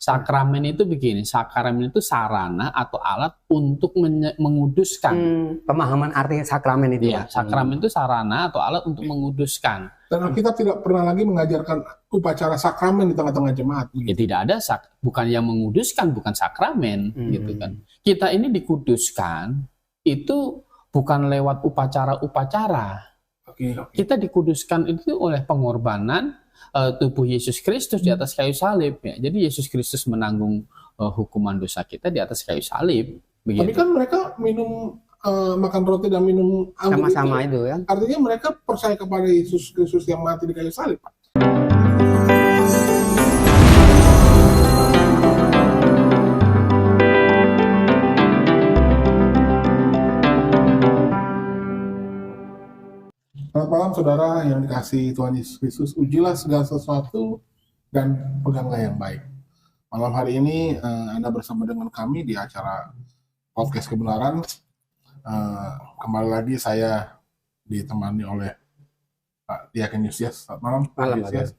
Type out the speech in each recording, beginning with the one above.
Sakramen itu begini, sakramen itu sarana atau alat untuk menguduskan. Pemahaman arti sakramen itu. Iya, sakramen itu sarana atau alat untuk menguduskan. Dan kita tidak pernah lagi mengajarkan upacara sakramen di tengah-tengah jemaat. Ya, tidak ada bukan yang menguduskan, bukan sakramen, gitu kan. Kita ini dikuduskan itu bukan lewat upacara-upacara. Kita dikuduskan itu oleh pengorbanan tubuh Yesus Kristus di atas kayu salib. Ya. Jadi Yesus Kristus menanggung hukuman dosa kita di atas kayu salib. Begitu. Tapi kan mereka minum makan roti dan minum anggur sama-sama itu ya. Artinya mereka percaya kepada Yesus Kristus yang mati di kayu salib, Pak. Selamat malam saudara yang dikasihi Tuhan Yesus Kristus. Ujilah segala sesuatu dan peganglah yang baik. Malam hari ini Anda bersama dengan kami di acara Podcast Kebenaran. Kembali lagi saya ditemani oleh Pak Diaken Yusias. Selamat malam Pak Yusias.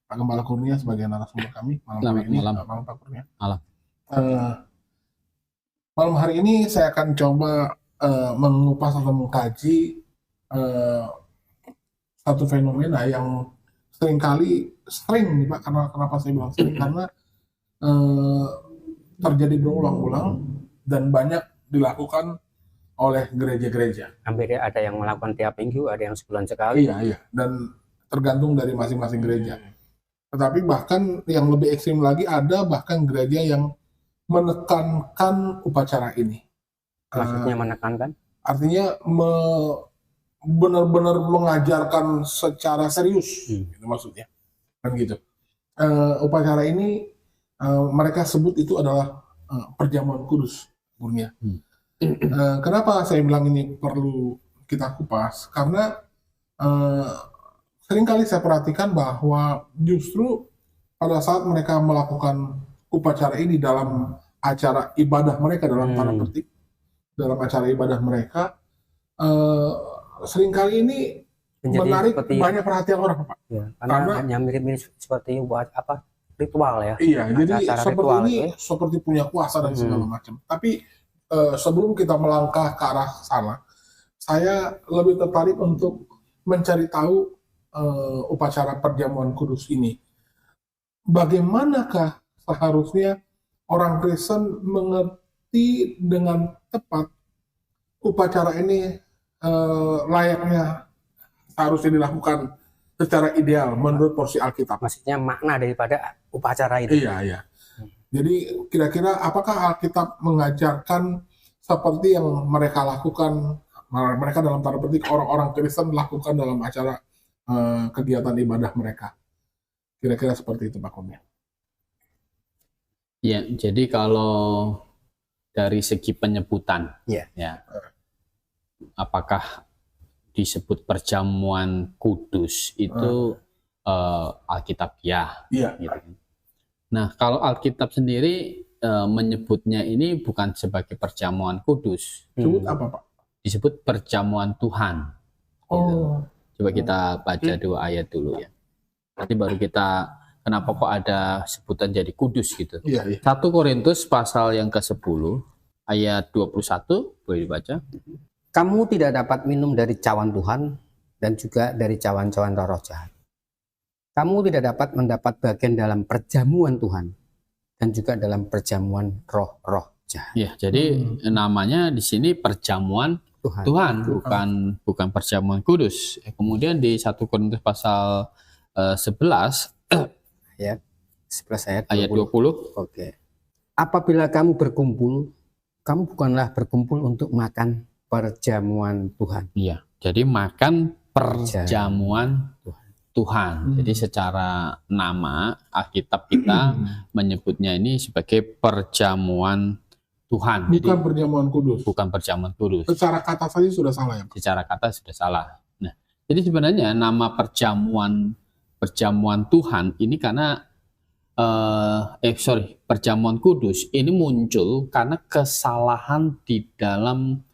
Pak Gembala Kurnia sebagai narasumber kami malam hari ini. Malam Pak Kurnia. Malam hari ini saya akan coba mengupas atau mengkaji satu fenomena yang sering nih Pak, kenapa saya bilang sering, karena terjadi berulang-ulang dan banyak dilakukan oleh gereja-gereja. Hampir ada yang melakukan tiap minggu, ada yang sebulan sekali. Iya, dan tergantung dari masing-masing gereja. Tetapi bahkan yang lebih ekstrim lagi, ada bahkan gereja yang menekankan upacara ini. Maksudnya menekankan? Artinya benar-benar mengajarkan secara serius, gitu maksudnya, kan gitu. Upacara ini mereka sebut itu adalah perjamuan kudus, Kurnia. Kenapa saya bilang ini perlu kita kupas? Karena seringkali saya perhatikan bahwa justru pada saat mereka melakukan upacara ini dalam acara ibadah mereka, dalam tanda petik, dalam acara ibadah mereka, seringkali ini menarik banyak perhatian orang, Pak. Ya, karena hanya mirip-mirip seperti ritual ya. Iya, jadi seperti ini seperti punya kuasa dan segala macam. Tapi sebelum kita melangkah ke arah sana, saya lebih tertarik untuk mencari tahu upacara perjamuan kudus ini. Bagaimanakah seharusnya orang Kristen mengerti dengan tepat upacara ini layaknya harusnya dilakukan secara ideal menurut porsi Alkitab. Maksudnya makna daripada upacara itu. Iya. Jadi kira-kira apakah Alkitab mengajarkan seperti yang mereka lakukan, mereka dalam tanda petik orang-orang Kristen lakukan dalam acara kegiatan ibadah mereka? Kira-kira seperti itu Pak Kurnia. Ya, jadi kalau dari segi penyebutan, ya, apakah disebut perjamuan kudus itu Alkitab gitu. Nah, kalau Alkitab sendiri menyebutnya ini bukan sebagai perjamuan kudus. Disebut apa Pak? Disebut perjamuan Tuhan. Gitu. Coba kita baca 2 ayat dulu ya. Nanti baru kita kenapa kok ada sebutan jadi kudus gitu. 1 Korintus pasal yang ke-10 ayat 21 boleh dibaca. Kamu tidak dapat minum dari cawan Tuhan dan juga dari cawan-cawan roh jahat. Kamu tidak dapat mendapat bagian dalam perjamuan Tuhan dan juga dalam perjamuan roh-roh jahat. Ya, jadi namanya di sini perjamuan Tuhan bukan perjamuan kudus. Kemudian di 1 Korintus pasal 11 ayat 20. Oke. Apabila kamu berkumpul, kamu bukanlah berkumpul untuk makan perjamuan Tuhan. Iya, jadi makan perjamuan Tuhan. Jadi secara nama Alkitab kita menyebutnya ini sebagai perjamuan Tuhan. Bukan jadi, perjamuan kudus. Bukan perjamuan kudus. Secara kata saja sudah salah ya Pak? Secara kata sudah salah. Nah, jadi sebenarnya nama perjamuan Tuhan ini karena perjamuan kudus ini muncul karena kesalahan di dalam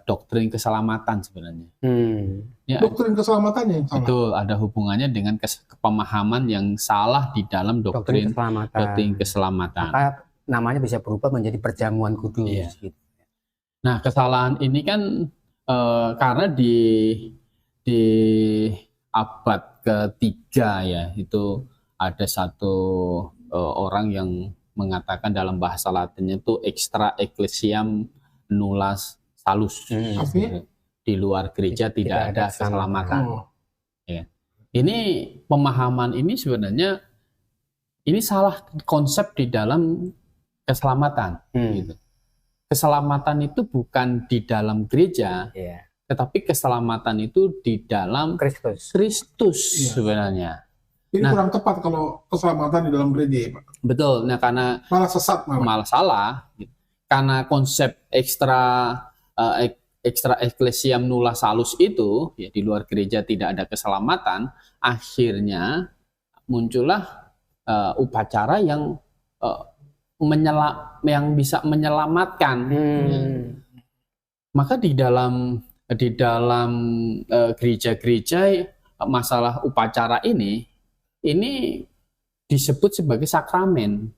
doktrin keselamatan sebenarnya. Ya, Doktrin keselamatannya yang salah. betul, ada hubungannya dengan pemahaman yang salah di dalam doktrin keselamatan. Maka namanya bisa berubah menjadi perjamuan kudus. Iya. Gitu. Nah, kesalahan ini kan karena di abad ketiga ya, itu ada satu orang yang mengatakan dalam bahasa Latinnya itu extra ecclesiam nulla salus. Artinya? Di luar gereja tidak ada keselamatan. Oh. Ya. Ini pemahaman ini sebenarnya ini salah konsep di dalam keselamatan. Gitu. Keselamatan itu bukan di dalam gereja, tetapi keselamatan itu di dalam Kristus sebenarnya. Ini kurang tepat kalau keselamatan di dalam gereja ya Pak. Betul. Nah, karena Malah sesat malah salah. Gitu. Karena konsep extra ecclesiam nulla salus itu ya, di luar gereja tidak ada keselamatan, akhirnya muncullah upacara yang bisa menyelamatkan. Maka di dalam gereja-gereja masalah upacara ini disebut sebagai sakramen.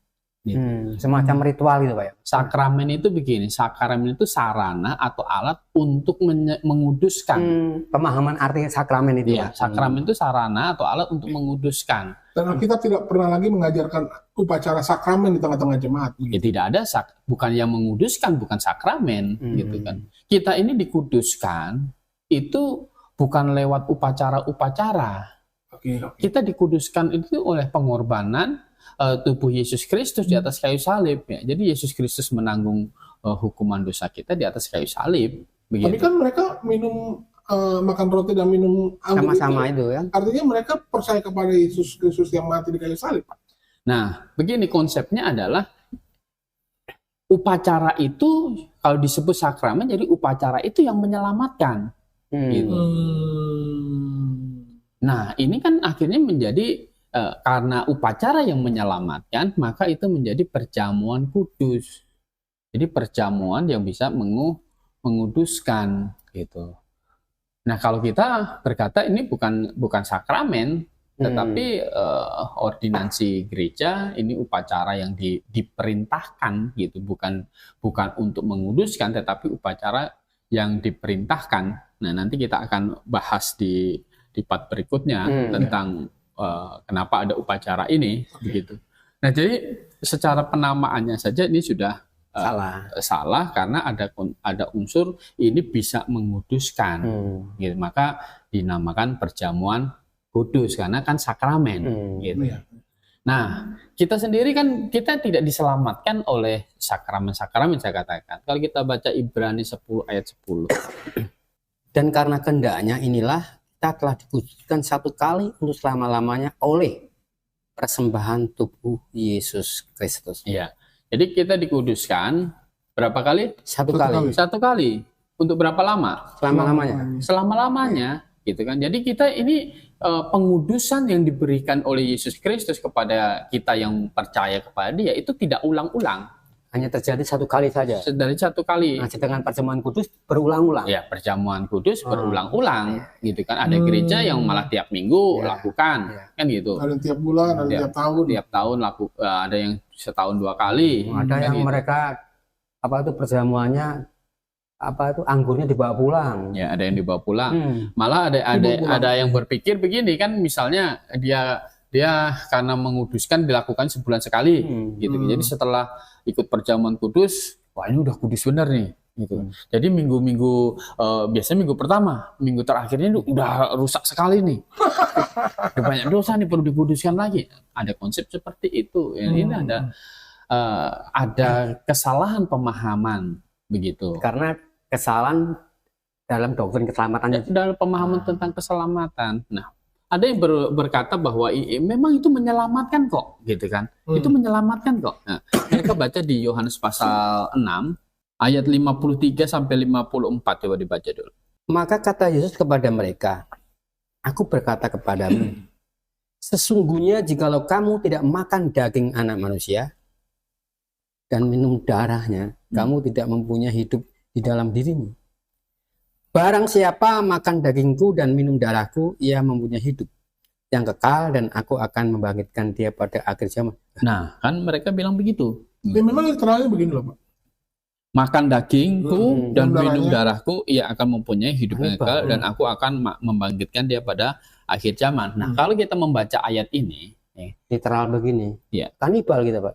Semacam ritual gitu Pak ya. Sakramen itu begini, sakramen itu sarana atau alat untuk menguduskan. Pemahaman arti sakramen itu. Ya, sakramen itu sarana atau alat untuk menguduskan. Dan kita tidak pernah lagi mengajarkan upacara sakramen di tengah-tengah jemaat. Ya, tidak ada bukan yang menguduskan, bukan sakramen, gitu kan. Kita ini dikuduskan itu bukan lewat upacara-upacara. Kita dikuduskan itu oleh pengorbanan tubuh Yesus Kristus di atas kayu salib. Ya. Jadi Yesus Kristus menanggung hukuman dosa kita di atas kayu salib. Begitu. Tapi kan mereka minum makan roti dan minum anggur sama-sama itu ya. Artinya mereka percaya kepada Yesus Kristus yang mati di kayu salib. Nah, begini konsepnya adalah upacara itu kalau disebut sakramen, jadi upacara itu yang menyelamatkan. Gitu. Nah, ini kan akhirnya menjadi karena upacara yang menyelamatkan, maka itu menjadi perjamuan kudus. Jadi perjamuan yang bisa menguduskan gitu. Nah, kalau kita berkata ini bukan sakramen, tetapi ordinansi gereja ini upacara yang diperintahkan gitu, bukan untuk menguduskan, tetapi upacara yang diperintahkan. Nah, nanti kita akan bahas di part berikutnya tentang kenapa ada upacara ini, begitu. Nah, jadi secara penamaannya saja ini sudah salah karena ada unsur ini bisa menguduskan, gitu. Maka dinamakan perjamuan kudus karena kan sakramen, gitu. Nah, kita sendiri kan kita tidak diselamatkan oleh sakramen-sakramen saya katakan. Kalau kita baca Ibrani 10 ayat 10. Dan karena kehendaknya inilah kita telah dikuduskan satu kali untuk selama-lamanya oleh persembahan tubuh Yesus Kristus. Iya. Jadi kita dikuduskan berapa kali? Satu kali. Satu kali. Untuk berapa lama? Selama-lamanya. Selama-lamanya, gitu kan. Jadi kita ini pengudusan yang diberikan oleh Yesus Kristus kepada kita yang percaya kepada Dia itu tidak ulang-ulang. Hanya terjadi satu kali saja. Dari satu kali. Nah, sedangkan perjamuan kudus berulang-ulang. Ya, perjamuan kudus berulang-ulang, gitu kan. Ada gereja yang malah tiap minggu lakukan, kan gitu. Ada tiap bulan, ada tiap tahun. Tiap tahun ada yang setahun 2 kali. Ada yang gitu. Mereka perjamuannya anggurnya dibawa pulang. Ya, ada yang dibawa pulang. Malah ada yang berpikir begini kan, misalnya dia karena menguduskan dilakukan sebulan sekali, gitu. Jadi setelah ikut perjamuan kudus, wah ini udah kudus bener nih, gitu. Jadi minggu-minggu biasanya minggu pertama, minggu terakhirnya udah rusak sekali nih. Udah banyak dosa nih, perlu dikuduskan lagi. Ada konsep seperti itu. Ini ada kesalahan pemahaman begitu. Karena kesalahan dalam doktrin keselamatan. Dalam pemahaman tentang keselamatan. Nah, ada yang berkata bahwa memang itu menyelamatkan kok, gitu kan? Itu menyelamatkan kok. Nah, mereka baca di Yohanes pasal 6 ayat 53 sampai 54, coba dibaca dulu. Maka kata Yesus kepada mereka, "Aku berkata kepadamu, sesungguhnya jikalau kamu tidak makan daging anak manusia dan minum darahnya, kamu tidak mempunyai hidup di dalam dirimu. Barang siapa makan dagingku dan minum darahku, ia mempunyai hidup yang kekal dan aku akan membangkitkan dia pada akhir zaman. Nah, kan mereka bilang begitu. Ya, memang literalnya begini loh Pak. Makan dagingku dan minum darahnya. darahku, ia akan mempunyai hidup yang kekal dan aku akan membangkitkan dia pada akhir zaman. Nah, kalau kita membaca ayat ini, Literal begini. Ya. Kanibal kita, Pak.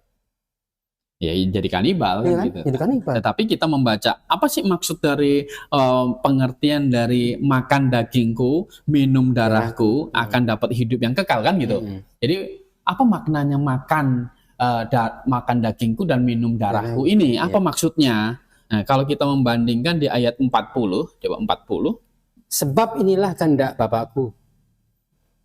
ya jadi kanibal Iya kan? gitu. Jadi kanibal. Tetapi kita membaca apa sih maksud dari pengertian dari makan dagingku, minum darahku akan dapat hidup yang kekal kan gitu. Jadi apa maknanya makan makan dagingku dan minum darahku ini? Apa maksudnya? Nah, kalau kita membandingkan di ayat 40, coba 40. Sebab inilah kehendak Bapakku,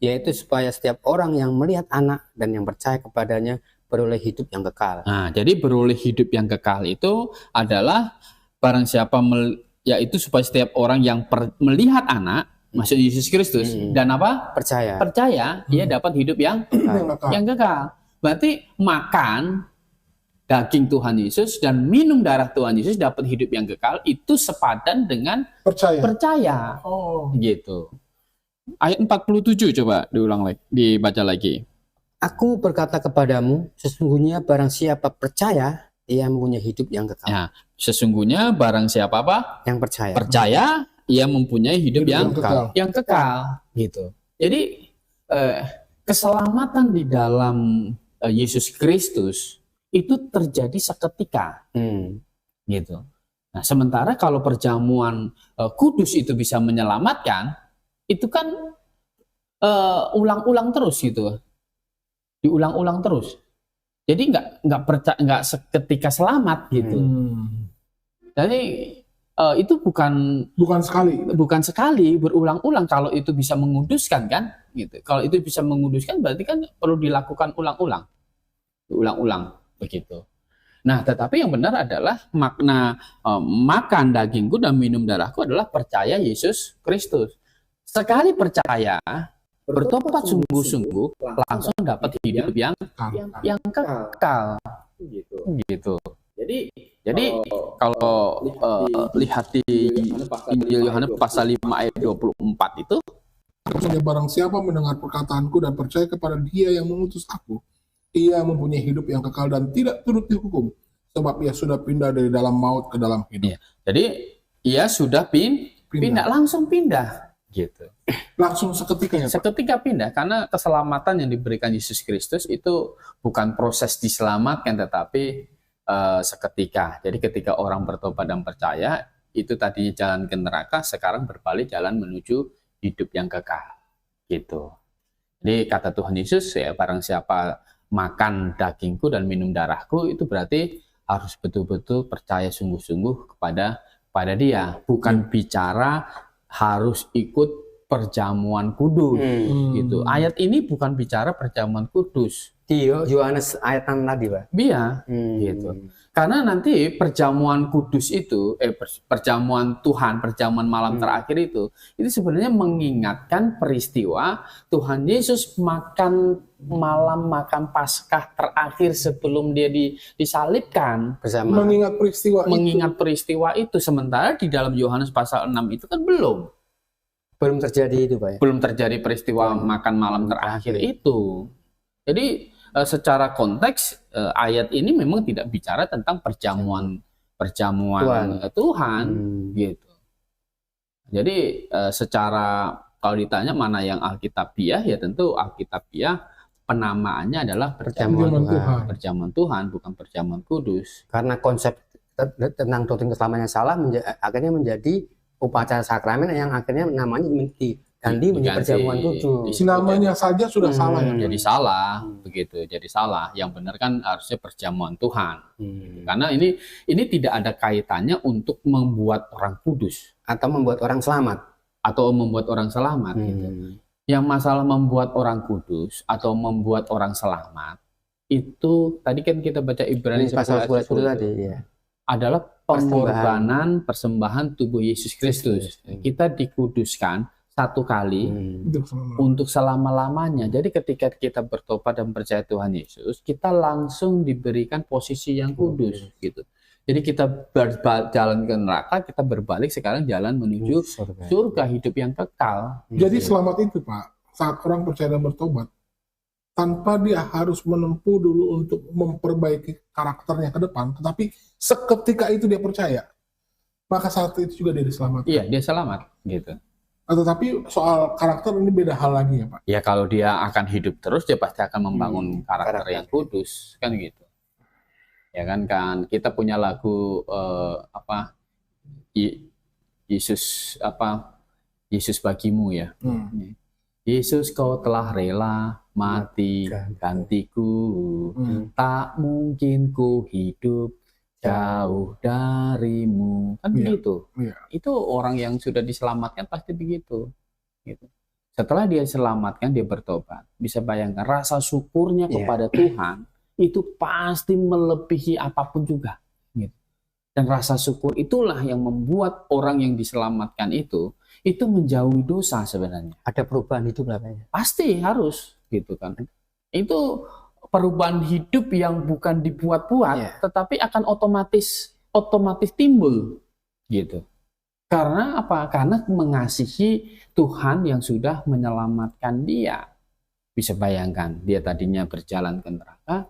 yaitu supaya setiap orang yang melihat anak dan yang percaya kepadanya beroleh hidup yang kekal. Nah, jadi beroleh hidup yang kekal itu adalah barang siapa yaitu supaya setiap orang yang melihat anak, maksud Yesus Kristus, dan apa? Percaya, dia dapat hidup yang kekal. Berarti makan daging Tuhan Yesus dan minum darah Tuhan Yesus dapat hidup yang kekal itu sepadan dengan percaya. Oh, gitu. Ayat 47 coba dibaca lagi. Aku berkata kepadamu, sesungguhnya barang siapa percaya, ia mempunyai hidup yang kekal. Ya, sesungguhnya barang siapa apa? Yang percaya, ia mempunyai hidup yang kekal. Gitu. Jadi keselamatan di dalam Yesus Kristus itu terjadi seketika. Gitu. Nah, sementara kalau perjamuan kudus itu bisa menyelamatkan, itu kan ulang-ulang terus gitu. Diulang-ulang terus. Jadi nggak seketika selamat gitu. Jadi itu bukan sekali berulang-ulang. Kalau itu bisa menguduskan kan, gitu. Kalau itu bisa menguduskan berarti kan perlu dilakukan ulang-ulang begitu. Nah, tetapi yang benar adalah makna makan dagingku dan minum darahku adalah percaya Yesus Kristus. Sekali percaya, bertobat sungguh-sungguh, langsung dapat hidup yang kekal. Gitu. Jadi kalau lihat di Injil Yohanes pasal 5 ayat 24 itu, barang siapa mendengar perkataanku dan percaya kepada Dia yang mengutus aku, ia mempunyai hidup yang kekal dan tidak turut dihukum, sebab ia sudah pindah dari dalam maut ke dalam hidup. Jadi ia sudah langsung pindah. Gitu. Langsung seketika ya, Pak? Seketika pindah, karena keselamatan yang diberikan Yesus Kristus itu bukan proses diselamatkan, tetapi seketika. Jadi ketika orang bertobat dan percaya, itu tadinya jalan ke neraka, sekarang berbalik jalan menuju hidup yang kekal. Gitu. Jadi kata Tuhan Yesus, ya barang siapa makan dagingku dan minum darahku, itu berarti harus betul-betul percaya sungguh-sungguh kepada Dia. Bukan bicara harus ikut perjamuan kudus gitu. Ayat ini bukan bicara perjamuan kudus. Di Yohanes ayat tadi, Pak. Iya, gitu. Karena nanti perjamuan kudus itu, perjamuan Tuhan, perjamuan malam terakhir itu sebenarnya mengingatkan peristiwa Tuhan Yesus makan Paskah terakhir sebelum dia disalibkan. Bersama. Mengingat peristiwa itu. Sementara di dalam Yohanes pasal 6 itu kan belum terjadi itu, Pak. Belum terjadi peristiwa makan malam terakhir itu. Jadi secara konteks ayat ini memang tidak bicara tentang perjamuan Tuhan gitu. Jadi secara kalau ditanya mana yang Alkitabiah, ya tentu Alkitabiah penamaannya adalah perjamuan Tuhan, bukan perjamuan kudus. Karena konsep tentang doktrin keselamatan yang salah akhirnya menjadi upacara sakramen yang akhirnya namanya ganti menjadi perjamuan kudus. Namanya saja sudah salah ya. Jadi salah begitu, jadi salah. Yang benar kan harusnya perjamuan Tuhan. Karena ini tidak ada kaitannya untuk membuat orang kudus atau membuat orang selamat gitu. Yang masalah membuat orang kudus atau membuat orang selamat itu tadi kan kita baca Ibrani pasal 10 tadi ya. Adalah pengorbanan persembahan tubuh Yesus Kristus. Kita dikuduskan satu kali untuk selama-lamanya. Jadi ketika kita bertobat dan percaya Tuhan Yesus, kita langsung diberikan posisi yang kudus gitu. Jadi kita berjalan ke neraka, kita berbalik sekarang jalan menuju surga hidup yang kekal. Jadi selamat itu Pak, saat orang percaya dan bertobat, tanpa dia harus menempuh dulu untuk memperbaiki karakternya ke depan, tetapi seketika itu dia percaya, maka saat itu juga dia diselamatkan. Iya, dia selamat gitu. Tetapi soal karakter ini beda hal lagi ya Pak. Ya kalau dia akan hidup terus, dia pasti akan membangun karakter yang kudus, kan gitu. Ya kan kita punya lagu Yesus bagimu ya. Yesus kau telah rela mati gantiku, tak mungkin ku hidup jauh darimu, kan begitu. Itu orang yang sudah diselamatkan pasti begitu gitu. Setelah dia diselamatkan, dia bertobat, bisa bayangkan rasa syukurnya kepada Tuhan itu pasti melebihi apapun juga gitu. Dan rasa syukur itulah yang membuat orang yang diselamatkan itu menjauhi dosa sebenarnya. Ada perubahan hidup lah Pak. Pasti harus gitu kan. Itu perubahan hidup yang bukan dibuat-buat, tetapi akan otomatis timbul gitu. Karena apa? Karena mengasihi Tuhan yang sudah menyelamatkan dia. Bisa bayangkan, dia tadinya berjalan ke neraka,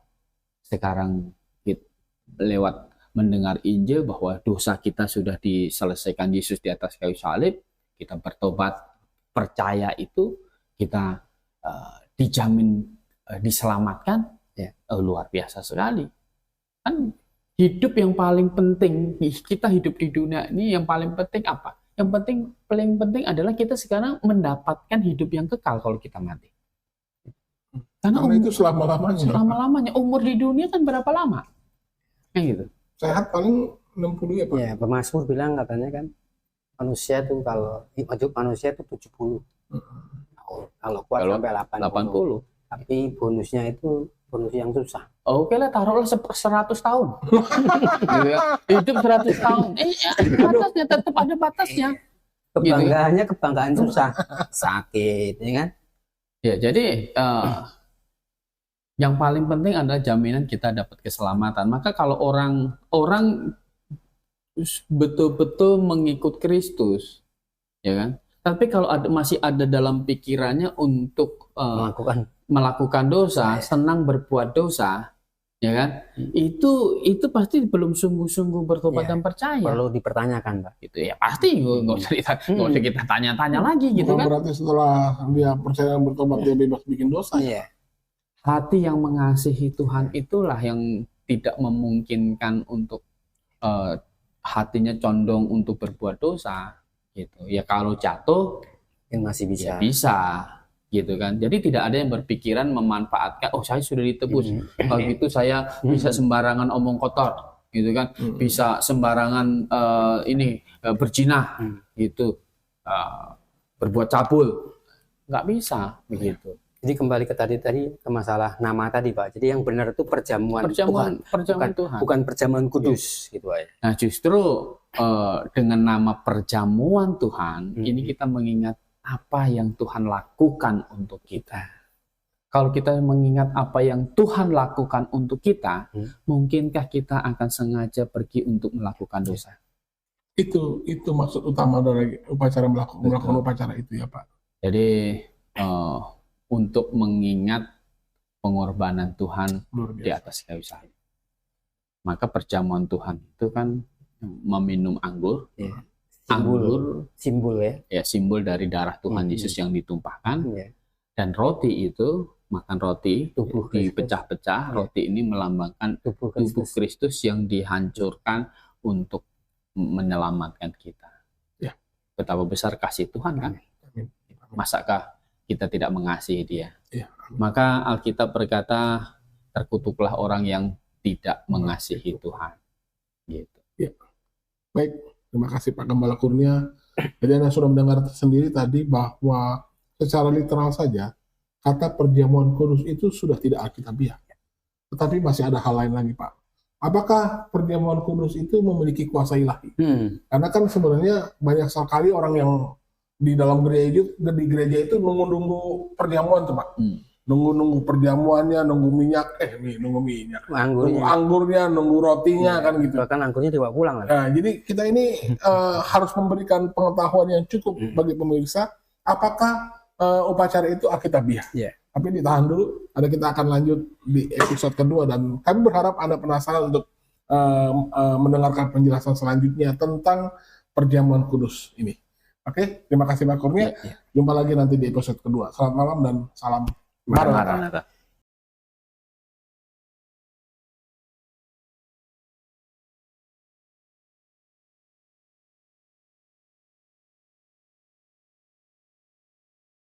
sekarang lewat mendengar Injil bahwa dosa kita sudah diselesaikan Yesus di atas kayu salib, kita bertobat, percaya itu, kita dijamin diselamatkan, luar biasa sekali. Kan hidup yang paling penting, kita hidup di dunia ini yang paling penting apa? Yang paling penting adalah kita sekarang mendapatkan hidup yang kekal kalau kita mati. Karena itu selama-lamanya. Umur di dunia kan berapa lama? Kayak gitu. Sehat paling 60 ya Pak. Ya, Pemasmur bilang katanya kan manusia tuh kalau hidup manusia itu 70. Kalau kuat sampai 80. Tapi bonusnya itu bonus yang susah. Oke lah, taruhlah 100 tahun. Hidup 100 tahun. Batasnya tetap ada batasnya. Kebanggaannya kebanggaan susah. Sakit, ya kan? Ya, jadi yang paling penting adalah jaminan kita dapat keselamatan. Maka kalau orang betul-betul mengikut Kristus, ya kan? Tapi kalau masih ada dalam pikirannya untuk melakukan dosa, senang berbuat dosa, ya kan? Itu pasti belum sungguh-sungguh bertobat dan percaya. Perlu dipertanyakan, Pak. Gitu ya, pasti nggak usah kita tanya-tanya lagi, gitu kan? Berarti setelah dia percaya dan bertobat dia bebas bikin dosa. Iya. Hati yang mengasihi Tuhan itulah yang tidak memungkinkan untuk hatinya condong untuk berbuat dosa, gitu. Ya kalau jatuh, yang masih bisa. Ya bisa. Gitu kan, jadi tidak ada yang berpikiran memanfaatkan, oh saya sudah ditebus, kalau gitu saya bisa sembarangan omong kotor, gitu kan, bisa sembarangan berzina, gitu, berbuat cabul, nggak bisa begitu. Jadi kembali ke tadi ke masalah nama tadi Pak. Jadi yang benar itu perjamuan Tuhan, bukan perjamuan kudus, gitu ya. Nah justru dengan nama perjamuan Tuhan, ini kita mengingat apa yang Tuhan lakukan untuk kita. Kalau kita mengingat apa yang Tuhan lakukan untuk kita, mungkinkah kita akan sengaja pergi untuk melakukan dosa? Itu maksud utama dari upacara melakukan upacara itu ya Pak. Jadi untuk mengingat pengorbanan Tuhan di atas kayu salib. Maka perjamuan Tuhan itu kan meminum anggur. Simbol ya, simbol dari darah Tuhan Yesus yang ditumpahkan. Dan roti itu, makan roti dipecah-pecah, roti ini melambangkan tubuh Kristus yang dihancurkan untuk menyelamatkan kita. Betapa besar kasih Tuhan kan? Masakah kita tidak mengasihi Dia? Maka Alkitab berkata, terkutuklah orang yang tidak mengasihi Tuhan. Gitu. Baik. Terima kasih Pak Gembala Kurnia. Jadi Anda sudah mendengar sendiri tadi bahwa secara literal saja kata perjamuan kudus itu sudah tidak alkitabiah. Tetapi masih ada hal lain lagi Pak. Apakah perjamuan kudus itu memiliki kuasa ilahi? Karena kan sebenarnya banyak sekali orang yang di dalam gereja itu mengunduh perjamuan tuh Pak. nunggu perjamuannya, nunggu minyak, nunggu anggurnya, nunggu rotinya kan gitu. Bahkan anggurnya dibawa pulang. Nah, jadi kita ini harus memberikan pengetahuan yang cukup bagi pemirsa. Apakah upacara itu Alkitabiah? Tapi ditahan dulu. Ada kita akan lanjut di episode kedua dan kami berharap Anda penasaran untuk mendengarkan penjelasan selanjutnya tentang perjamuan kudus ini. Oke, terima kasih Pak Kurnia. Jumpa lagi nanti di episode kedua. Selamat malam dan salam Maranatha.